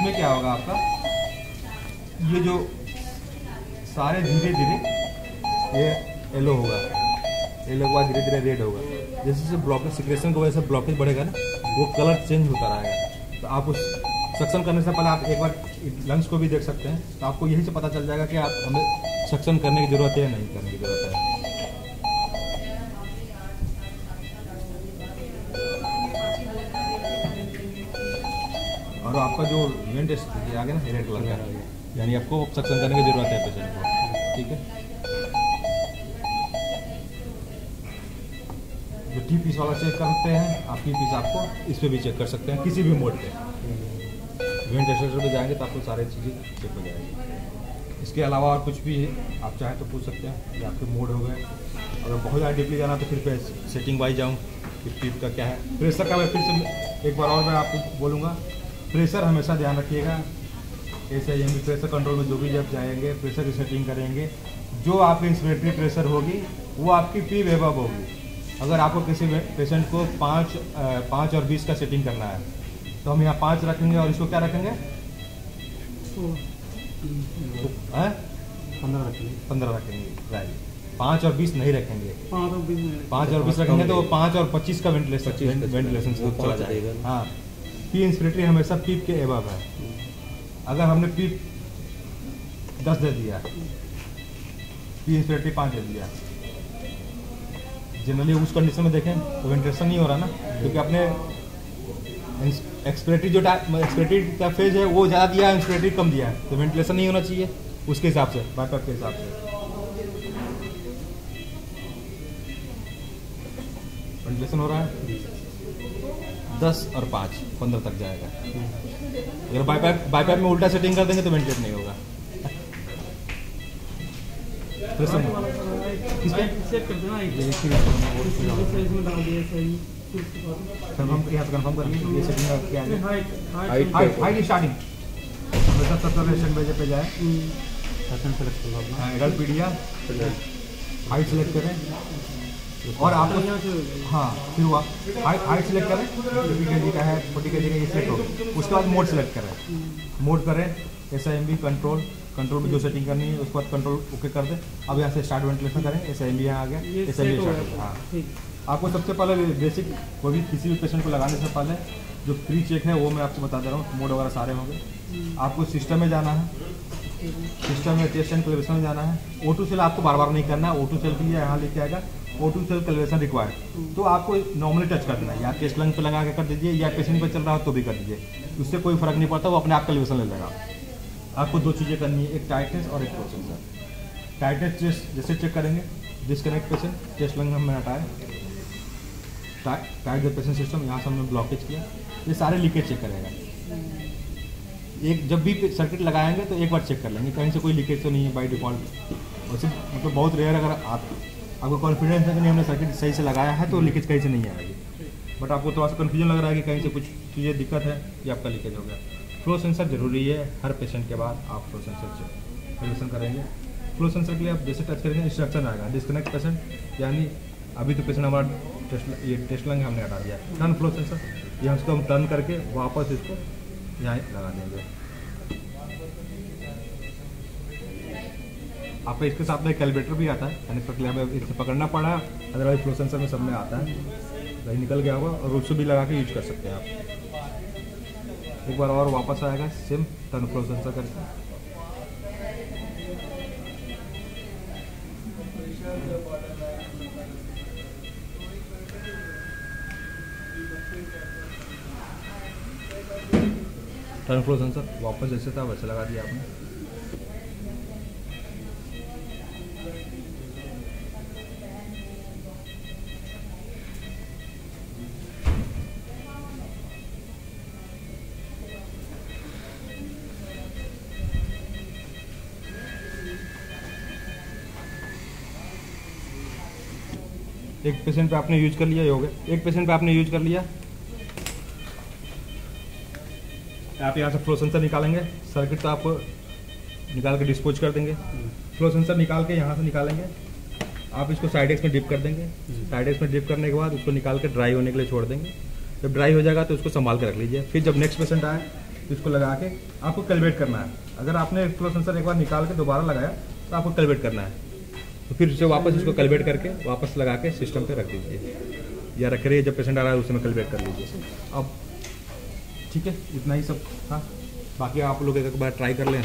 इसमें क्या होगा आपका, ये जो सारे धीरे धीरे ये येलो होगा, येलो के बाद धीरे धीरे रेड होगा। जैसे जैसे ब्लॉकेज सिक्रेशन की वजह से ब्लॉकेज बढ़ेगा ना, वो कलर चेंज होता रहेगा। तो आप उस सक्शन करने से पहले आप एक बार लंग्स को भी देख सकते हैं, तो आपको यही से पता चल जाएगा कि आप हमें सक्शन करने की ज़रूरत है या नहीं करने की ज़रूरत है। और आपका जो वेंट आ गया ना रेड कलर का, यानी आपको सक्शन करने की ज़रूरत है पेशेंट को, ठीक है। जो टी पीस वाला चेक करते हैं आप, टी पीस आपको इस पर भी चेक कर सकते हैं किसी भी मोड पे। वेंट टेस्टर पे जाएंगे तो आपको सारी चीज़ें चेक हो जाएगी। इसके अलावा और कुछ भी आप चाहें तो पूछ सकते हैं, ये आपके मोड हो गए। अगर बहुत ज़्यादा डीपली जाना तो फिर पे सेटिंग वाइज जाऊँ कि पीप का क्या है। प्रेशर का मैं फिर से एक बार और मैं आपको बोलूँगा, प्रेशर हमेशा ध्यान रखिएगा। ऐसे ही प्रेशर कंट्रोल में जो भी जब जाएंगे प्रेशर की सेटिंग करेंगे, जो आपकी इंस्पिरेटरी प्रेशर होगी वो आपकी पीप एबव होगी। अगर आपको किसी पेशेंट को 5 और 20 का सेटिंग करना है तो हम यहाँ 5 रखेंगे और इसको क्या रखेंगे 15 रखेंगे, राइट। 5 और 20 नहीं रखेंगे, 5 और 20 रखेंगे तो 5 और 25 का वेंटिलेशन चला जाएगा। हाँ, पी इंस्पिरेटरी हमेशा पीप के एबव है। अगर हमने पीप 10 दे दिया, पी इंस्पिरेटरी 5 दे दिया, जनरली उस कंडीशन में देखें तो वेंटिलेशन नहीं हो रहा ना, क्योंकि अपने एक्सपिरेटरी जो एक्सपिरेटरी का फेज है वो ज़्यादा दिया है, इंस्पिरेटरी कम दिया है, तो वेंटिलेशन नहीं होना चाहिए उसके हिसाब से, बाईपास के हिसाब से। वेंटिलेशन हो रहा है 10 और 5 15 तक जाएगा। अगर बाईपास में उल्टा सेटिंग कर देंगे तो वेंटिलेट नहीं होगा। कंफर्म कर लीजिए ये सेटिंग क्या है। हाइट स्टार्टिंग 70 पे जाए, एडल्ट पीडिया हाइट सेलेक्ट करें और आपको हाँ फिर हुआ हाइट सेलेक्ट करें, 50 kg का है 40 kg का ये सेलेक्ट हो। उसके बाद मोड सेलेक्ट करें, मोड करें SIMB कंट्रोल में जो सेटिंग करनी है उसके बाद कंट्रोल ओके कर दें। अब यहाँ से स्टार्ट वेंटिलेशन करें, SIMB यहाँ आ गया, SIMB स्टार्ट हो गया। हाँ, आपको सबसे पहले बेसिक कोई भी किसी भी पेशेंट को लगाने से पहले जो प्री चेक है वो मैं आपको बता दे रहा हूँ। मोड वगैरह सारे होंगे। आपको सिस्टम में जाना है, सिस्टम में टेस्ट एंड कैलिब्रेशन में जाना है। O2 सेल आपको बार बार नहीं करना है, O2 सेल के लिए यहाँ लेके आएगा O2 सेल कैलिब्रेशन रिक्वायर्ड, तो आपको नॉर्मली टच कर देना है, या टेस्ट लंग पे लगा के कर दीजिए या पेशेंट पे चल रहा हो तो भी कर दीजिए, उससे कोई फर्क नहीं पड़ता, वो अपने आप कैलिब्रेशन ले लेगा। आपको 2 चीज़ें करनी है, एक टाइटनेस और एक फ्लो सेंसर। टाइटनेस जैसे चेक करेंगे, डिस्कनेक्ट पेशेंट, टेस्ट लंग हमने हटाया, टाइट द पेशेंट सिस्टम, यहाँ से हमने ब्लॉकेज किया, ये सारे लीकेज चेक करेगा। एक जब भी सर्किट लगाएंगे तो एक बार चेक कर लेंगे कहीं से कोई लीकेज तो नहीं है बाई डिफ़ॉल्ट। वैसे मतलब बहुत रेयर, अगर आपको कॉन्फिडेंस है कि नहीं हमने सर्किट सही से लगाया है तो लीकेज कहीं से नहीं आएगी, बट आपको थोड़ा सा कन्फ्यूजन लग रहा है कि कहीं से कुछ चीज़ें दिक्कत है कि आपका लीकेज हो गया। फ्लो सेंसर जरूरी है, हर पेशेंट के बाद आप फ्लो सेंसर से कैलिब्रेशन करेंगे। फ्लो सेंसर के लिए आप जैसे टच करेंगे इंस्ट्रक्शन आएगा, डिस्कनेक्ट पेशेंट, यानी अभी तो पेशेंट हमारा टेस्ट लंग हमने हटा दिया, टर्न फ्लो सेंसर, यहाँ उसको हम टर्न करके वापस इसको यहाँ लगा देंगे। आपका इसके साथ में कैलिब्रेटर भी आता है, यानी पकड़े हमें इससे पकड़ना पड़ा, अदरवाइज फ्लो सेंसर में सब में आता है, वही निकल गया होगा और उससे भी लगा के यूज कर सकते हैं आप। एक बार और वापस आएगा सेम टर्न फ्लो सेंसर करके, टर्न फ्लो सेंसर वापस जैसे था वैसे लगा दिया आपने। एक पेशेंट पे आपने यूज कर लिया, ये हो गया। एक पेशेंट पे आपने यूज कर लिया, आप यहाँ से फ्लो सेंसर निकालेंगे, सर्किट तो आप निकाल के डिस्पोज कर देंगे। फ्लो सेंसर निकाल के यहाँ से निकालेंगे, आप इसको साइड एक्स में डिप कर देंगे। साइड एक्स में डिप करने के बाद उसको निकाल के ड्राई होने के लिए छोड़ देंगे। जब ड्राई हो जाएगा तो उसको संभाल के रख लीजिए। फिर जब नेक्स्ट पेशेंट आए तो इसको लगा के आपको कैलिब्रेट करना है। अगर आपने फ्लो सेंसर एक बार निकाल के दोबारा लगाया तो आपको कैलिब्रेट करना है, तो फिर से वापस इसको कैलिब्रेट करके वापस लगा के सिस्टम पे रख दीजिए, या रख रही है जब पेशेंट आ रहा है उसमें कैलिब्रेट कर लीजिए। अब ठीक है, इतना ही सब था, बाकी आप लोग एक बार ट्राई कर लें।